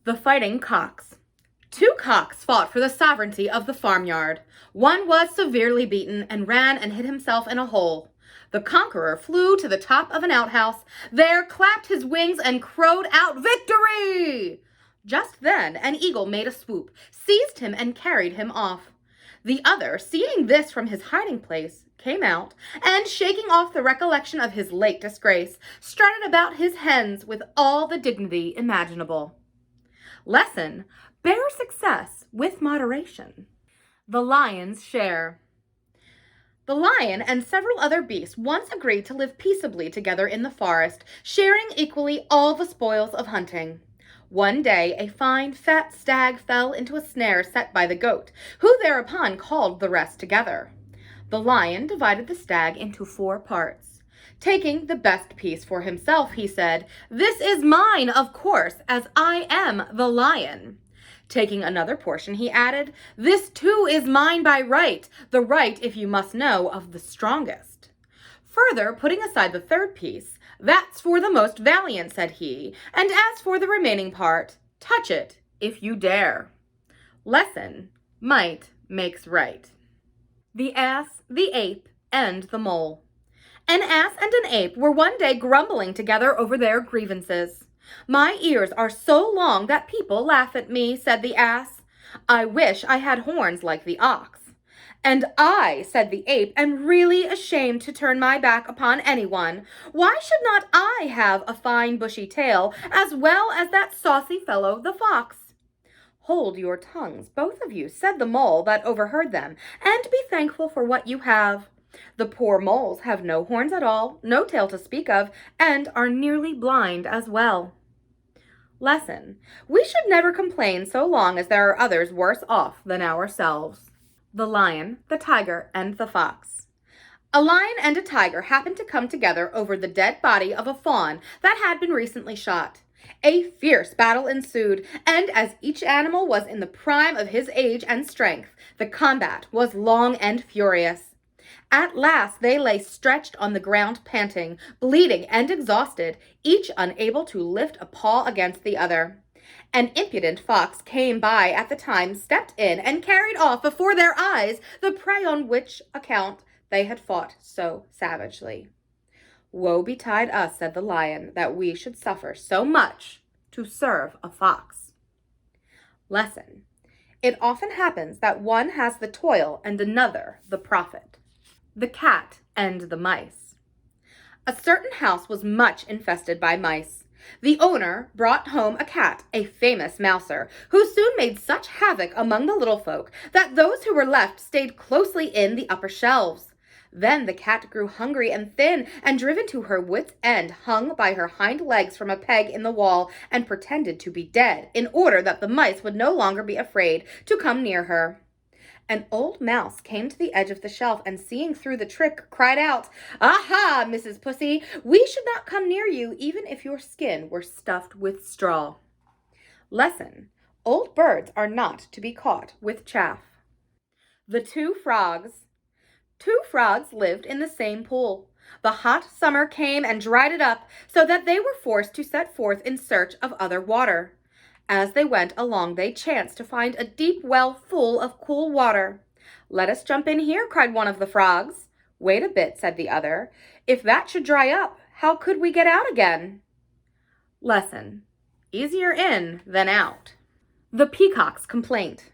The Fighting Cocks. Two cocks fought for the sovereignty of the farmyard. One was severely beaten and ran and hid himself in a hole. The conqueror flew to the top of an outhouse, there clapped his wings and crowed out victory! Just then an eagle made a swoop, seized him and carried him off. The other, seeing this from his hiding place, came out, and shaking off the recollection of his late disgrace, strutted about his hens with all the dignity imaginable. Lesson: bear success with moderation. The lion's share. The lion and several other beasts once agreed to live peaceably together in the forest, sharing equally all the spoils of hunting. One day a fine fat stag fell into a snare set by the goat, who thereupon called the rest together. The lion divided the stag into 4 parts. Taking the best piece for himself, he said, "This is mine, of course, as I am the lion." Taking another portion, he added, "This too is mine by right, the right, if you must know, of the strongest." Further, putting aside the 3rd piece, "That's for the most valiant," said he, "and as for the remaining part, touch it, if you dare." Lesson: might makes right. The Ass, the Ape, and the Mole. An ass and an ape were one day grumbling together over their grievances. "My ears are so long that people laugh at me," said the ass. "I wish I had horns like the ox." "And I," said the ape, "am really ashamed to turn my back upon anyone. Why should not I have a fine bushy tail, as well as that saucy fellow the fox?" "Hold your tongues, both of you," said the mole that overheard them, "and be thankful for what you have. The poor moles have no horns at all, no tail to speak of, and are nearly blind as well." Lesson: we should never complain so long as there are others worse off than ourselves. The lion, the tiger, and the fox. A lion and a tiger happened to come together over the dead body of a fawn that had been recently shot. A fierce battle ensued, and as each animal was in the prime of his age and strength, the combat was long and furious. At last they lay stretched on the ground panting, bleeding and exhausted, each unable to lift a paw against the other. An impudent fox came by at the time, stepped in, and carried off before their eyes the prey on which account they had fought so savagely. "Woe betide us," said the lion, "that we should suffer so much to serve a fox." Lesson: it often happens that one has the toil and another the profit. The cat and the mice. A certain house was much infested by mice. The owner brought home a cat, a famous mouser, who soon made such havoc among the little folk that those who were left stayed closely in the upper shelves. Then the cat grew hungry and thin, and driven to her wit's end, hung by her hind legs from a peg in the wall, and pretended to be dead, in order that the mice would no longer be afraid to come near her. An old mouse came to the edge of the shelf, and seeing through the trick, cried out, "Aha, Mrs. Pussy, we should not come near you, even if your skin were stuffed with straw." Lesson: old birds are not to be caught with chaff. The Two Frogs. 2 frogs lived in the same pool. The hot summer came and dried it up, so that they were forced to set forth in search of other water. As they went along, they chanced to find a deep well full of cool water. "Let us jump in here," cried one of the frogs. "Wait a bit," said the other. "If that should dry up, how could we get out again?" Lesson: easier in than out. The Peacock's Complaint.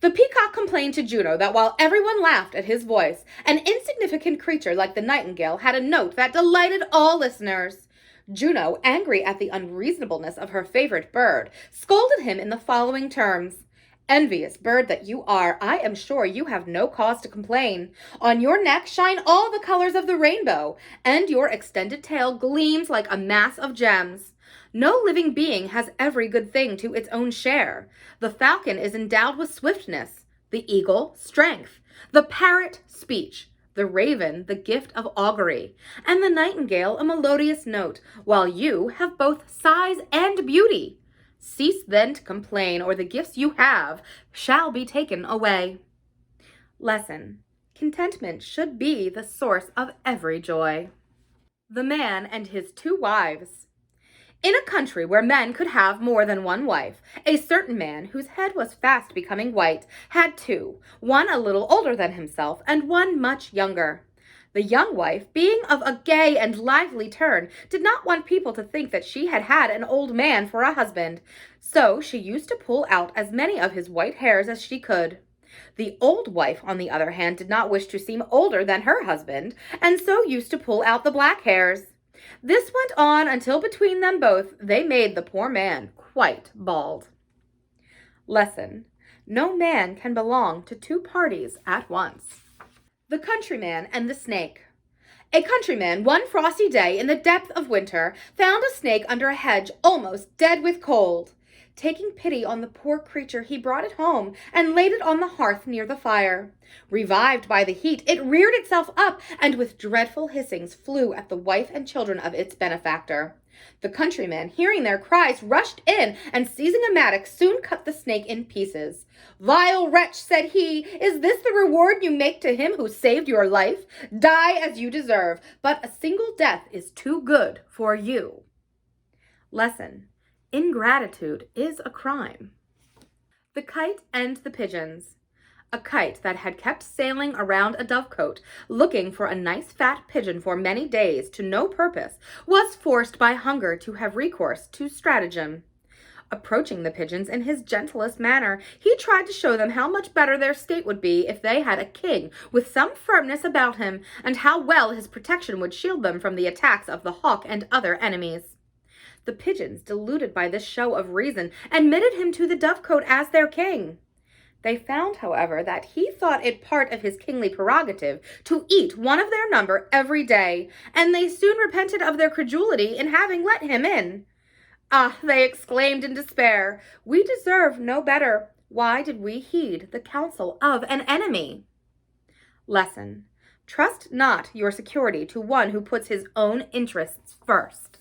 The peacock complained to Juno that while everyone laughed at his voice, an insignificant creature like the nightingale had a note that delighted all listeners. Juno, angry at the unreasonableness of her favorite bird, scolded him in the following terms: "Envious bird that you are, I am sure you have no cause to complain. On your neck shine all the colors of the rainbow, and your extended tail gleams like a mass of gems. No living being has every good thing to its own share. The falcon is endowed with swiftness, the eagle strength, the parrot speech, the raven the gift of augury, and the nightingale a melodious note, while you have both size and beauty. Cease then to complain, or the gifts you have shall be taken away." Lesson: contentment should be the source of every joy. The Man and His 2 Wives. In a country where men could have more than one wife, a certain man, whose head was fast becoming white, had two, one a little older than himself, and one much younger. The young wife, being of a gay and lively turn, did not want people to think that she had had an old man for a husband, so she used to pull out as many of his white hairs as she could. The old wife, on the other hand, did not wish to seem older than her husband, and so used to pull out the black hairs. This went on until between them both they made the poor man quite bald. Lesson: no man can belong to two parties at once. The Countryman and the Snake. A countryman, one frosty day in the depth of winter, found a snake under a hedge almost dead with cold. Taking pity on the poor creature, he brought it home and laid it on the hearth near the fire. Revived by the heat, it reared itself up and with dreadful hissings flew at the wife and children of its benefactor. The countryman, hearing their cries, rushed in and seizing a mattock, soon cut the snake in pieces. "Vile wretch," said he, "is this the reward you make to him who saved your life? Die as you deserve, but a single death is too good for you." Lesson: ingratitude is a crime. The Kite and the Pigeons. A kite that had kept sailing around a dovecote, looking for a nice fat pigeon for many days to no purpose, was forced by hunger to have recourse to stratagem. Approaching the pigeons in his gentlest manner, he tried to show them how much better their state would be if they had a king with some firmness about him, and how well his protection would shield them from the attacks of the hawk and other enemies. The pigeons, deluded by this show of reason, admitted him to the dovecote as their king. They found, however, that he thought it part of his kingly prerogative to eat one of their number every day, and they soon repented of their credulity in having let him in. "Ah," they exclaimed in despair, "we deserve no better. Why did we heed the counsel of an enemy?" Lesson: trust not your security to one who puts his own interests first.